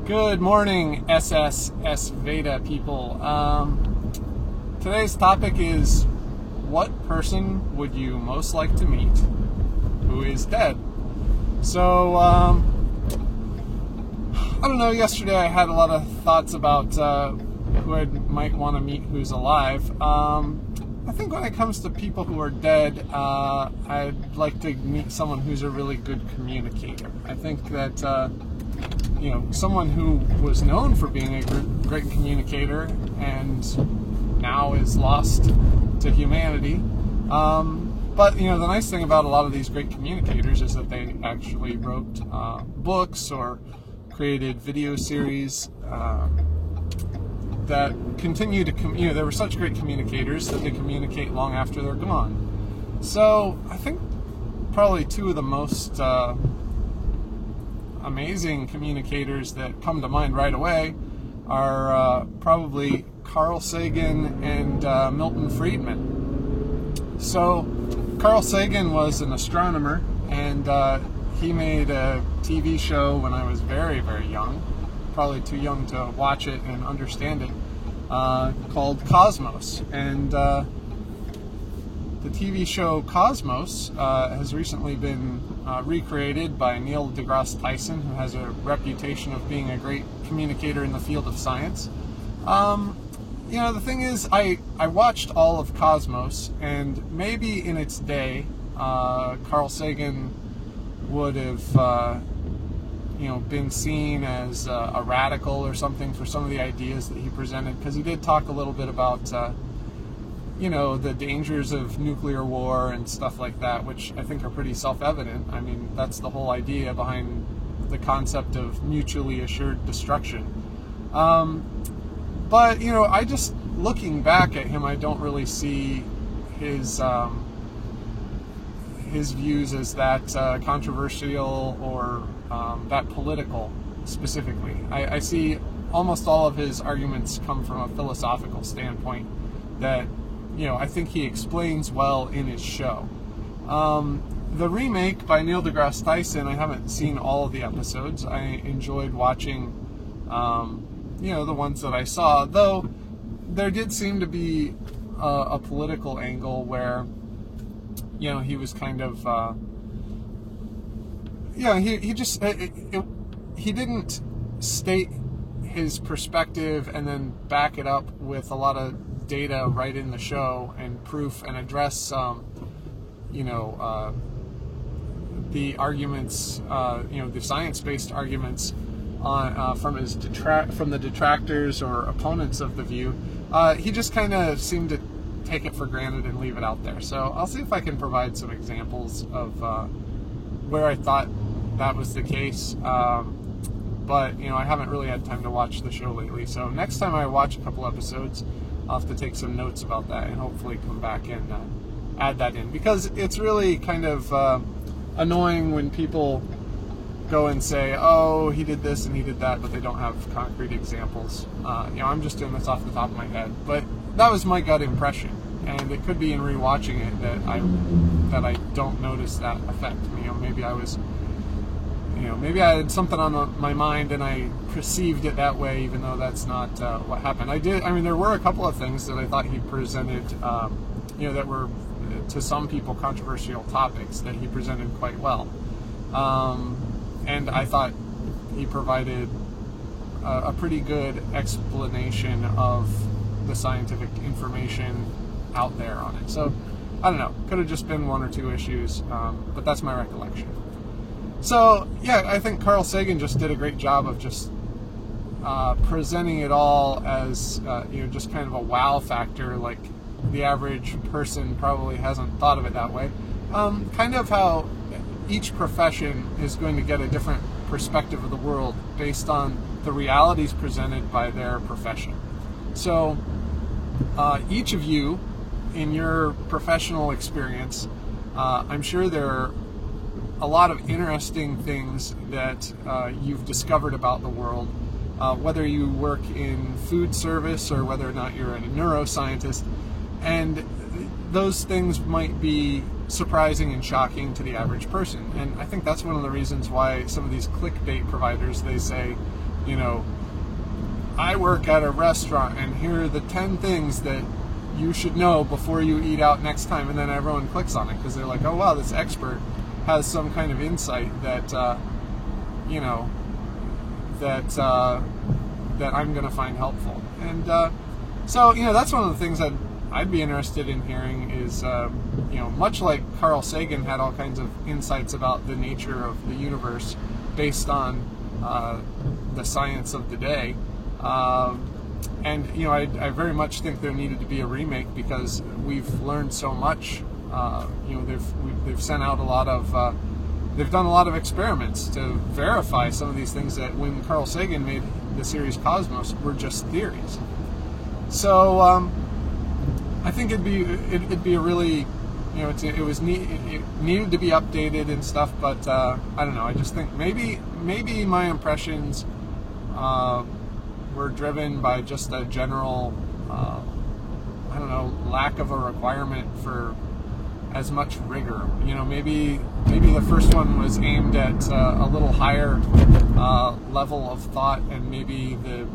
Good morning, SSS Veda people. Today's topic is, what person would you most like to meet who is dead? So, I don't know, yesterday I had a lot of thoughts about who I might want to meet who's alive. I think when it comes to people who are dead, I'd like to meet someone who's a really good communicator. I think that someone who was known for being a great communicator and now is lost to humanity. But the nice thing about a lot of these great communicators is that they actually wrote books or created video series that continue to they were such great communicators that they communicate long after they're gone. So I think probably two of the most amazing communicators that come to mind right away are probably Carl Sagan and Milton Friedman. So Carl Sagan was an astronomer, and he made a TV show when I was very, very young, probably too young to watch it and understand it, called Cosmos. And the TV show Cosmos has recently been recreated by Neil deGrasse Tyson, who has a reputation of being a great communicator in the field of science. The thing is, I watched all of Cosmos, and maybe in its day, Carl Sagan would have been seen as a radical or something for some of the ideas that he presented, because he did talk a little bit about the dangers of nuclear war and stuff like that, which I think are pretty self-evident. I mean, that's the whole idea behind the concept of mutually assured destruction. But I just, looking back at him, I don't really see his views as that controversial or that political specifically. I see almost all of his arguments come from a philosophical standpoint that I think he explains well in his show. The remake by Neil deGrasse Tyson, I haven't seen all of the episodes. I enjoyed watching the ones that I saw, though there did seem to be a political angle where he was kind of he didn't state his perspective and then back it up with a lot of data right in the show and proof and address the arguments, the science-based arguments on from the detractors or opponents of the view. He just kind of seemed to take it for granted and leave it out there. So I'll see if I can provide some examples of where I thought that was the case. But I haven't really had time to watch the show lately. So next time I watch a couple episodes, I'll have to take some notes about that and hopefully come back and add that in, because it's really kind of annoying when people go and say, oh, he did this and he did that, but they don't have concrete examples. I'm just doing this off the top of my head, but that was my gut impression, and it could be in rewatching it that I don't notice that effect. Maybe I was, maybe I had something on my mind and I perceived it that way, even though that's not what happened. There were a couple of things that I thought he presented, that were to some people controversial topics that he presented quite well. And I thought he provided a pretty good explanation of the scientific information out there on it. So, I don't know, could have just been one or two issues, but that's my recollection. So, yeah, I think Carl Sagan just did a great job of just presenting it all as, just kind of a wow factor, like the average person probably hasn't thought of it that way. Kind of how each profession is going to get a different perspective of the world based on the realities presented by their profession. So each of you, in your professional experience, I'm sure there are a lot of interesting things that you've discovered about the world, whether you work in food service or whether or not you're a neuroscientist, and those things might be surprising and shocking to the average person. And I think that's one of the reasons why some of these clickbait providers, they say, you know, I work at a restaurant and here are the 10 things that you should know before you eat out next time, and then everyone clicks on it because they're like, oh wow, this expert has some kind of insight that you know, that I'm going to find helpful. And so, you know, that's one of the things that I'd be interested in hearing is, you know, much like Carl Sagan had all kinds of insights about the nature of the universe based on the science of the day. And, you know, I very much think there needed to be a remake because we've learned so much. You know, they've sent out a lot of, they've done a lot of experiments to verify some of these things that when Carl Sagan made the series Cosmos were just theories. So I think it'd be a really, you know, it needed to be updated and stuff, but I don't know. I just think maybe my impressions were driven by just a general, I don't know, lack of a requirement for as much rigor. You know, maybe the first one was aimed at a little higher level of thought, and maybe the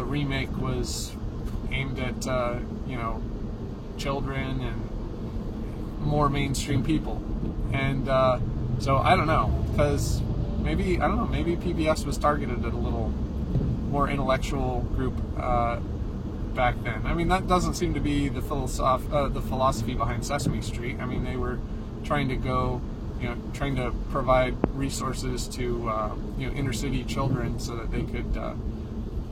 remake was aimed at you know, children and more mainstream people. And so I don't know, because maybe PBS was targeted at a little more intellectual group back then. I mean, that doesn't seem to be the philosophy behind Sesame Street. I mean, they were trying to provide resources to you know, inner city children so that they could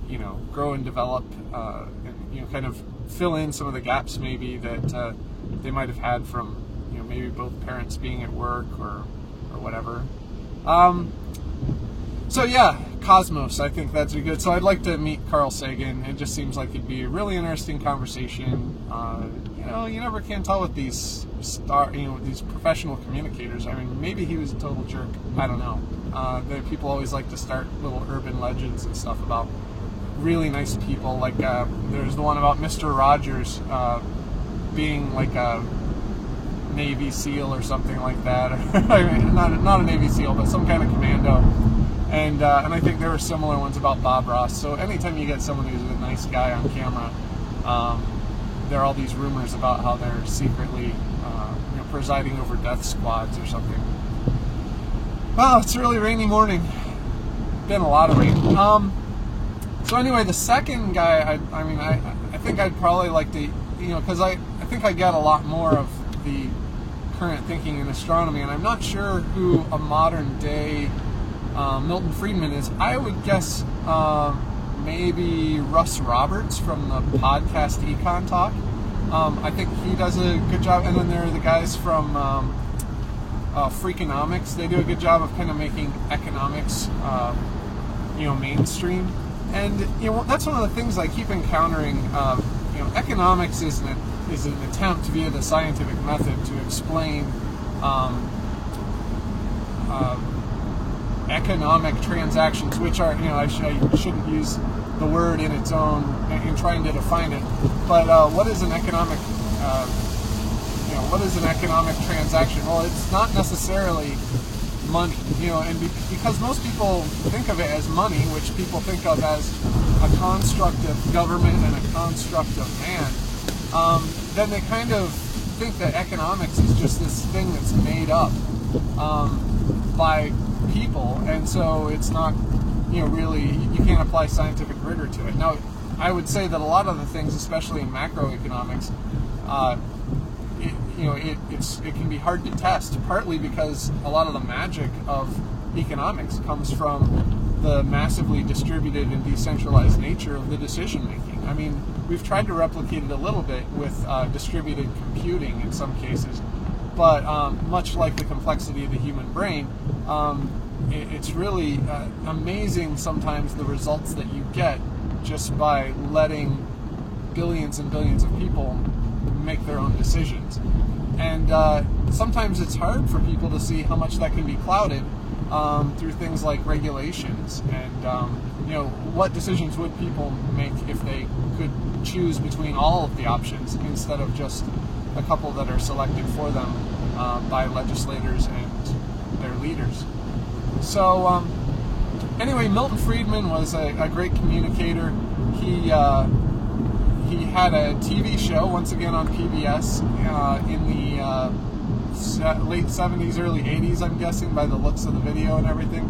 you know, grow and develop, and, you know, kind of fill in some of the gaps maybe that they might have had from, you know, maybe both parents being at work or whatever. So yeah, Cosmos, I think that's good. So I'd like to meet Carl Sagan. It just seems like it'd be a really interesting conversation. You know, you never can tell with these these professional communicators. I mean, maybe he was a total jerk. I don't know. People always like to start little urban legends and stuff about really nice people. Like there's the one about Mr. Rogers being like a Navy SEAL or something like that. I mean, not a Navy SEAL, but some kind of commando. And I think there were similar ones about Bob Ross. So anytime you get someone who's a nice guy on camera, there are all these rumors about how they're secretly you know, presiding over death squads or something. Well, it's a really rainy morning. Been a lot of rain. So anyway, the second guy, I mean, I think I'd probably like to, you know, because I think I get a lot more of the current thinking in astronomy, and I'm not sure who a modern day Milton Friedman is. I would guess maybe Russ Roberts from the podcast Econ Talk. I think he does a good job, and then there are the guys from Freakonomics. They do a good job of kind of making economics, you know, mainstream. And you know, that's one of the things I keep encountering. You know, economics is an attempt via the scientific method to explain economic transactions, which are, you know, I shouldn't use the word in its own in trying to define it. But what is an economic, you know, what is an economic transaction? Well, it's not necessarily money, you know, and because most people think of it as money, which people think of as a construct of government and a construct of man, then they kind of think that economics is just this thing that's made up by people, and so it's not, you know, really, you can't apply scientific rigor to it. Now, I would say that a lot of the things, especially in macroeconomics, you know, it can be hard to test, partly because a lot of the magic of economics comes from the massively distributed and decentralized nature of the decision making. I mean, we've tried to replicate it a little bit with distributed computing in some cases, but much like the complexity of the human brain, it's really amazing sometimes the results that you get just by letting billions and billions of people make their own decisions. And sometimes it's hard for people to see how much that can be clouded through things like regulations and you know, what decisions would people make if they could choose between all of the options instead of just a couple that are selected for them by legislators and their leaders. So Anyway, Milton Friedman was a great communicator. He had a TV show, once again on PBS, in the late 70s, early 80s, I'm guessing, by the looks of the video and everything.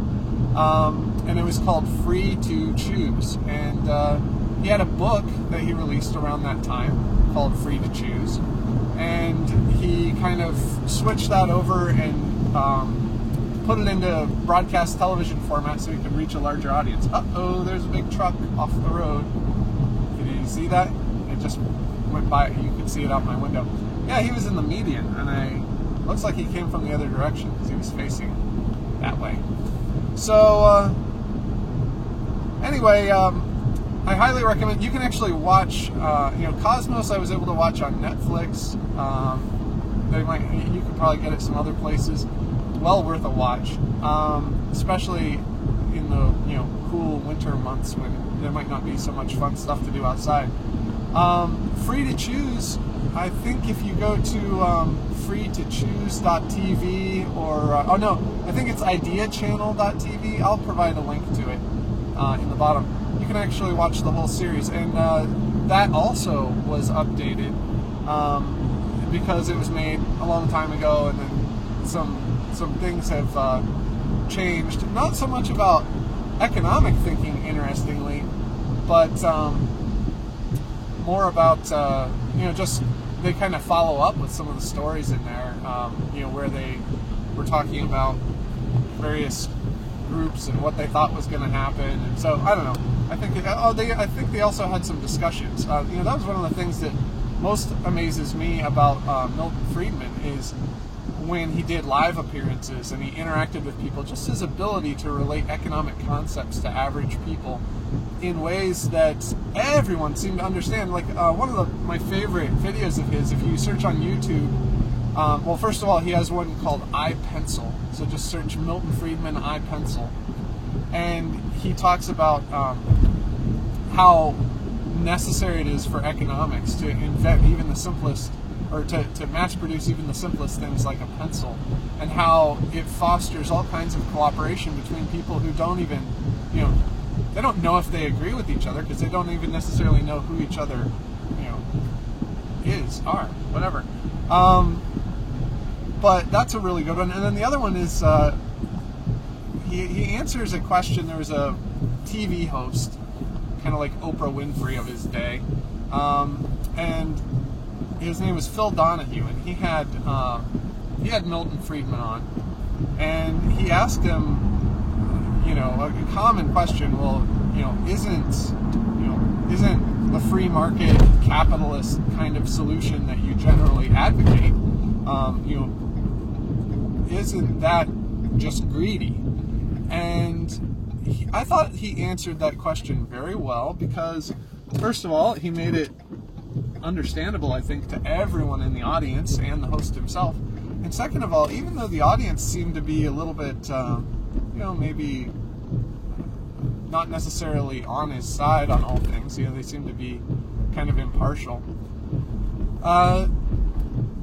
And it was called Free to Choose. And he had a book that he released around that time called Free to Choose. And he kind of switched that over and put it into broadcast television format so he could reach a larger audience. Uh-oh, there's a big truck off the road. Did you see that? It just went by. You could see it out my window. Yeah, he was in the median, and looks like he came from the other direction because he was facing that way. So, anyway, I highly recommend. You can actually watch, Cosmos. I was able to watch on Netflix. You could probably get it some other places. Well worth a watch, especially in the cool winter months when there might not be so much fun stuff to do outside. Free to Choose. I think if you go to freetochoose.tv or I think it's ideachannel.tv. I'll provide a link to it in the bottom. You can actually watch the whole series, and that also was updated because it was made a long time ago, and then some things have changed. Not so much about economic thinking, interestingly, but more about just they kind of follow up with some of the stories in there, where they were talking about various groups and what they thought was going to happen. And so I don't know. I think they also had some discussions. That was one of the things that most amazes me about Milton Friedman is when he did live appearances and he interacted with people, just his ability to relate economic concepts to average people in ways that everyone seemed to understand. Like one of my favorite videos of his, if you search on YouTube, well, first of all, he has one called iPencil. So just search Milton Friedman iPencil. And he talks about how necessary it is for economics to invent even the simplest, or to mass produce even the simplest things like a pencil, and how it fosters all kinds of cooperation between people who don't even, they don't know if they agree with each other because they don't even necessarily know who each other, are, whatever. But that's a really good one. And then the other one is, he answers a question. There was a TV host, kind of like Oprah Winfrey of his day, and his name was Phil Donahue, and he had Milton Friedman on, and he asked him, a common question. Well, isn't the free market capitalist kind of solution that you generally advocate, isn't that just greedy? And I thought he answered that question very well because, first of all, he made it understandable, I think, to everyone in the audience and the host himself. And second of all, even though the audience seemed to be a little bit, maybe not necessarily on his side on all things, they seemed to be kind of impartial,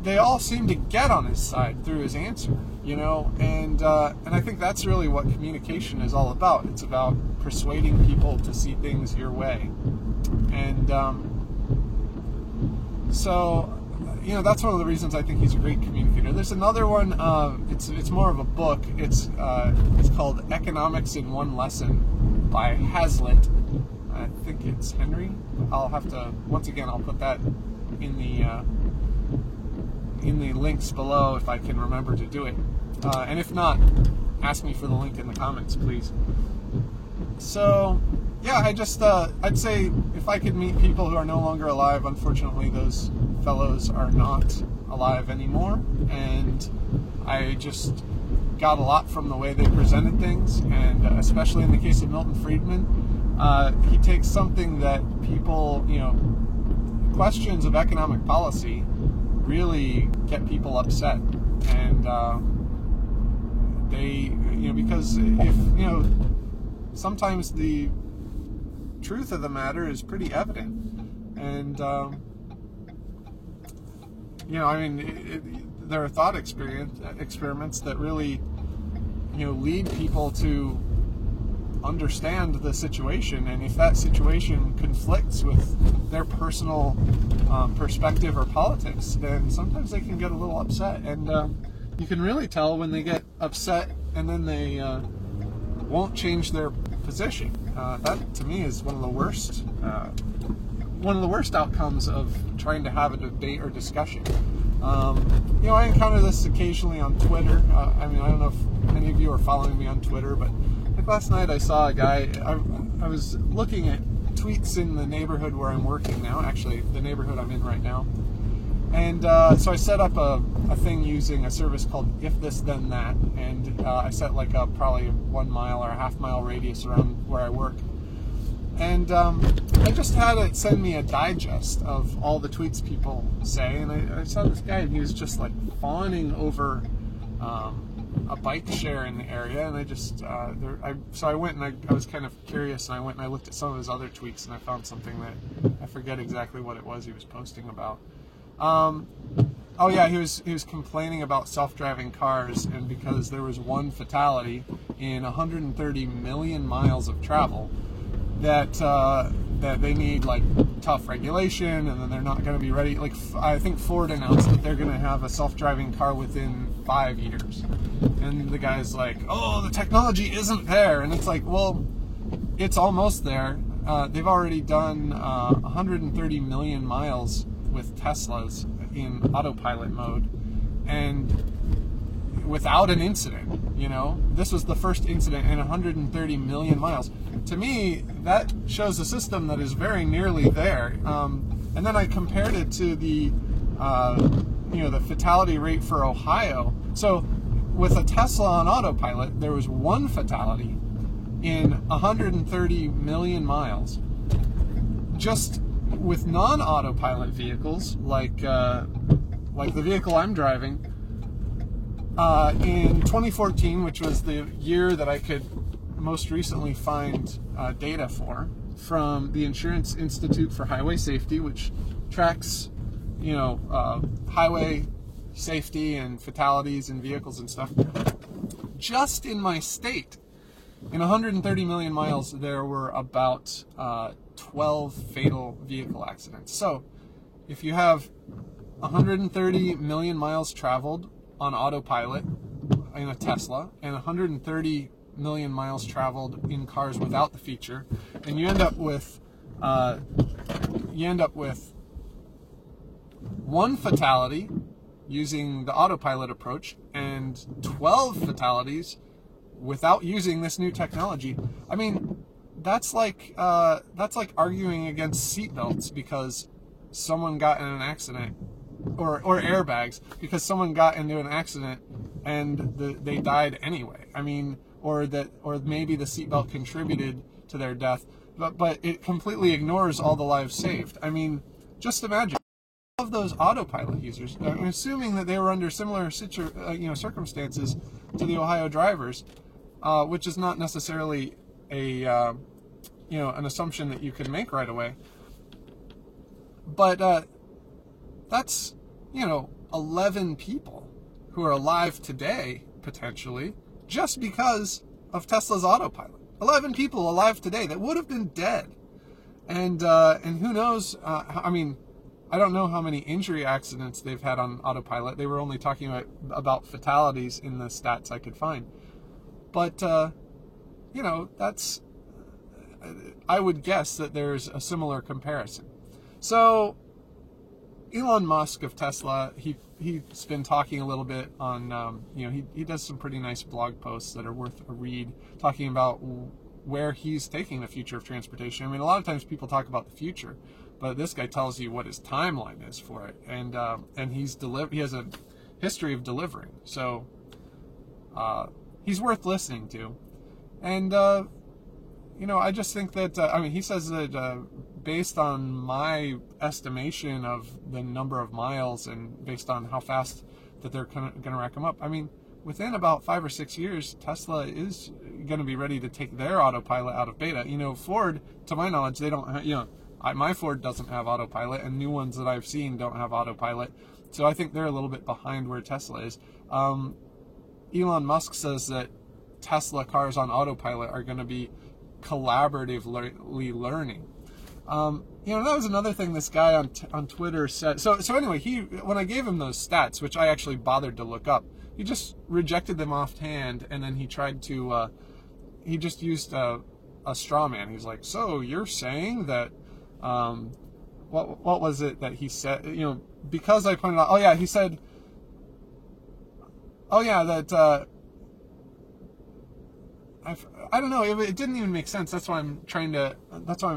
they all seemed to get on his side through his answer, and I think that's really what communication is all about. It's about persuading people to see things your way. And so, that's one of the reasons I think he's a great communicator. There's another one. It's more of a book. It's called Economics in One Lesson by Hazlitt. I think it's Henry. I'll have to, once again, I'll put that in the links below if I can remember to do it. And if not, ask me for the link in the comments, please. So, yeah, I'd say if I could meet people who are no longer alive, unfortunately those fellows are not alive anymore, and I just got a lot from the way they presented things, and especially in the case of Milton Friedman, he takes something that people, questions of economic policy really get people upset, and they, because if, sometimes the truth of the matter is pretty evident, and there are thought experiments that really lead people to understand the situation, and if that situation conflicts with their personal perspective or politics, then sometimes they can get a little upset, and you can really tell when they get upset and then they won't change their position. That to me is one of the worst outcomes of trying to have a debate or discussion. You know, I encounter this occasionally on Twitter. I mean, I don't know if any of you are following me on Twitter, but like last night I saw a guy, I was looking at tweets in the neighborhood where I'm working now, actually the neighborhood I'm in right now. And so I set up a thing using a service called If This Then That, and I set like a probably 1 mile or a half-mile radius around where I work. And I just had it send me a digest of all the tweets people say, and I saw this guy, and he was just like fawning over a bike share in the area, and I just so I went and I was kind of curious, and I went and I looked at some of his other tweets, and I found something that I forget exactly what it was he was posting about. Oh yeah, he was complaining about self-driving cars, and because there was one fatality in 130 million miles of travel, that they need like tough regulation, and then they're not going to be ready. Like I think Ford announced that they're going to have a self-driving car within 5 years, and the guy's like, "Oh, the technology isn't there," and it's like, well, it's almost there. They've already done 130 million miles with Teslas in autopilot mode, and without an incident. You know, this was the first incident in 130 million miles. To me, that shows a system that is very nearly there. And then I compared it to the, the fatality rate for Ohio. So with a Tesla on autopilot, there was one fatality in 130 million miles. Just with non-autopilot vehicles, like the vehicle I'm driving, in 2014, which was the year that I could most recently find data from the Insurance Institute for Highway Safety, which tracks, highway safety and fatalities in vehicles and stuff. Just in my state, in 130 million miles, there were about 12 fatal vehicle accidents. So if you have 130 million miles traveled on autopilot in a Tesla and 130 million miles traveled in cars without the feature, and you end up with one fatality using the autopilot approach and 12 fatalities without using this new technology. I mean, that's like arguing against seatbelts because someone got in an accident, or airbags because someone got into an accident and they died anyway. I mean, or maybe the seatbelt contributed to their death, but it completely ignores all the lives saved. I mean, just imagine of those autopilot users, I'm assuming that they were under similar circumstances to the Ohio drivers, which is not necessarily an assumption that you can make right away. But that's 11 people who are alive today potentially just because of Tesla's autopilot. 11 people alive today that would have been dead, and who knows? I mean, I don't know how many injury accidents they've had on autopilot. They were only talking about fatalities in the stats I could find, but that's. I would guess that there's a similar comparison. So Elon Musk of Tesla, he's been talking a little bit on, he does some pretty nice blog posts that are worth a read, talking about where he's taking the future of transportation. I mean, a lot of times people talk about the future, but this guy tells you what his timeline is for it, and he has a history of delivering. So he's worth listening to, and I just think that he says that. Based on my estimation of the number of miles and based on how fast that they're going to rack them up, I mean, within about 5 or 6 years, Tesla is going to be ready to take their autopilot out of beta. Ford, to my knowledge, they don't my Ford doesn't have autopilot, and new ones that I've seen don't have autopilot. So I think they're a little bit behind where Tesla is. Elon Musk says that Tesla cars on autopilot are going to be collaboratively learning. That was another thing this guy on Twitter said. So anyway, when I gave him those stats, which I actually bothered to look up, he just rejected them offhand, and then he tried to, he just used a straw man. He's like, so you're saying that, what was it that he said? Because I pointed out, he said, that, I don't know, it didn't even make sense. That's why I'm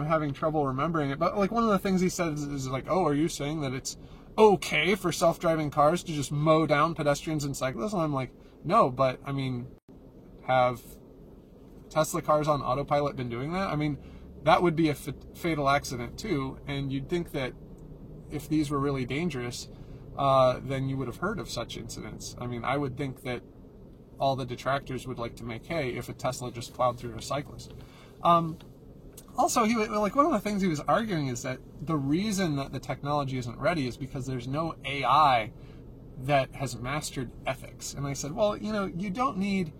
having trouble remembering it. But like one of the things he said is like, oh, are you saying that it's okay for self-driving cars to just mow down pedestrians and cyclists? And I'm like, no, but I mean, have Tesla cars on autopilot been doing that? I mean, that would be a fatal accident too. And you'd think that if these were really dangerous, then you would have heard of such incidents. I mean, I would think that all the detractors would like to make hay if a Tesla just plowed through a cyclist. Also, one of the things he was arguing is that the reason that the technology isn't ready is because there's no AI that has mastered ethics. And I said, well, you don't need,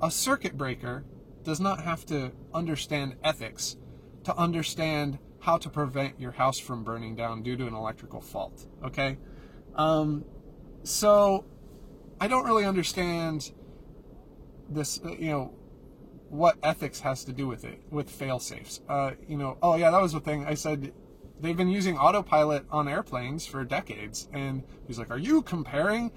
a circuit breaker does not have to understand ethics to understand how to prevent your house from burning down due to an electrical fault. Okay? So I don't really understand this, what ethics has to do with it, with fail-safes. That was the thing. I said, they've been using autopilot on airplanes for decades. And he's like, are you comparing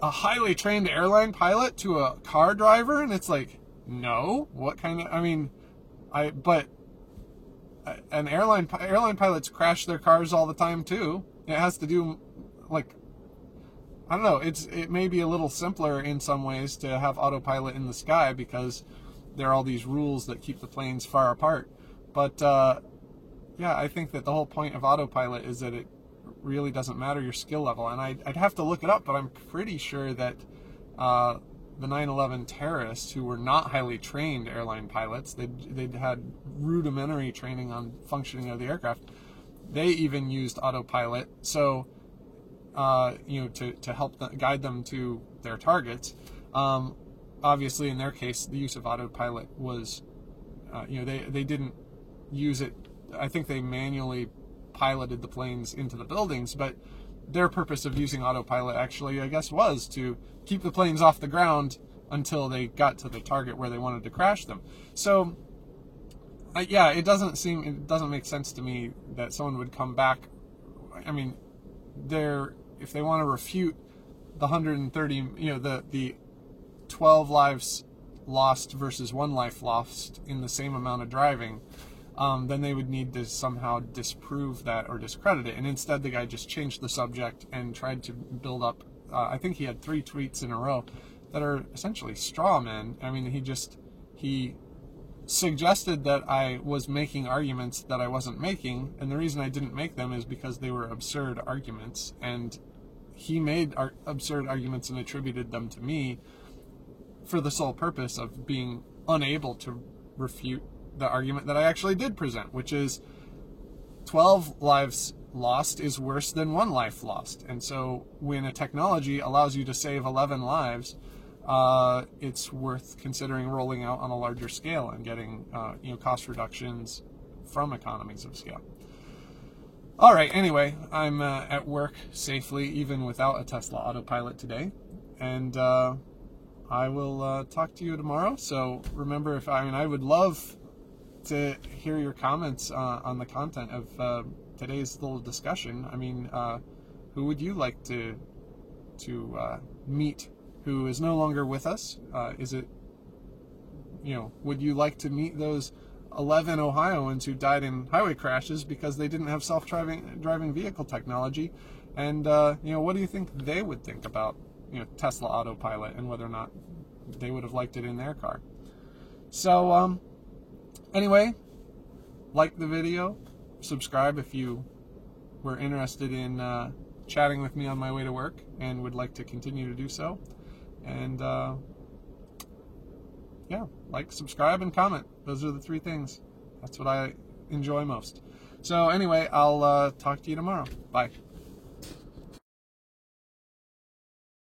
a highly trained airline pilot to a car driver? And it's like, no. What kind of, but an airline pilots crash their cars all the time too. It has to do, I don't know, it may be a little simpler in some ways to have autopilot in the sky because there are all these rules that keep the planes far apart. But I think that the whole point of autopilot is that it really doesn't matter your skill level. And I'd have to look it up, but I'm pretty sure that the 9/11 terrorists, who were not highly trained airline pilots, they'd had rudimentary training on functioning of the aircraft. They even used autopilot. So to help guide them to their targets. Obviously, in their case, the use of autopilot was, they didn't use it. I think they manually piloted the planes into the buildings, but their purpose of using autopilot actually, I guess, was to keep the planes off the ground until they got to the target where they wanted to crash them. So, it doesn't make sense to me that someone would come back. I mean, if they want to refute the 130, the 12 lives lost versus 1 life lost in the same amount of driving, then they would need to somehow disprove that or discredit it. And instead, the guy just changed the subject and tried to build up, I think he had 3 tweets in a row that are essentially straw men. I mean, he suggested that I was making arguments that I wasn't making, and the reason I didn't make them is because they were absurd arguments, and he made absurd arguments and attributed them to me for the sole purpose of being unable to refute the argument that I actually did present, which is 12 lives lost is worse than 1 life lost. And so when a technology allows you to save 11 lives, it's worth considering rolling out on a larger scale and getting cost reductions from economies of scale. All right, anyway, I'm at work safely even without a Tesla autopilot today, and I will talk to you tomorrow. So remember, I would love to hear your comments on the content of today's little discussion. I mean, who would you like to meet who is no longer with us? Would you like to meet those 11 Ohioans who died in highway crashes because they didn't have self-driving vehicle technology? And, what do you think they would think about, Tesla autopilot and whether or not they would have liked it in their car? So, anyway, like the video, subscribe if you were interested in chatting with me on my way to work and would like to continue to do so. And, like, subscribe, and comment. Those are the 3 things. That's what I enjoy most. So anyway, I'll talk to you tomorrow. Bye.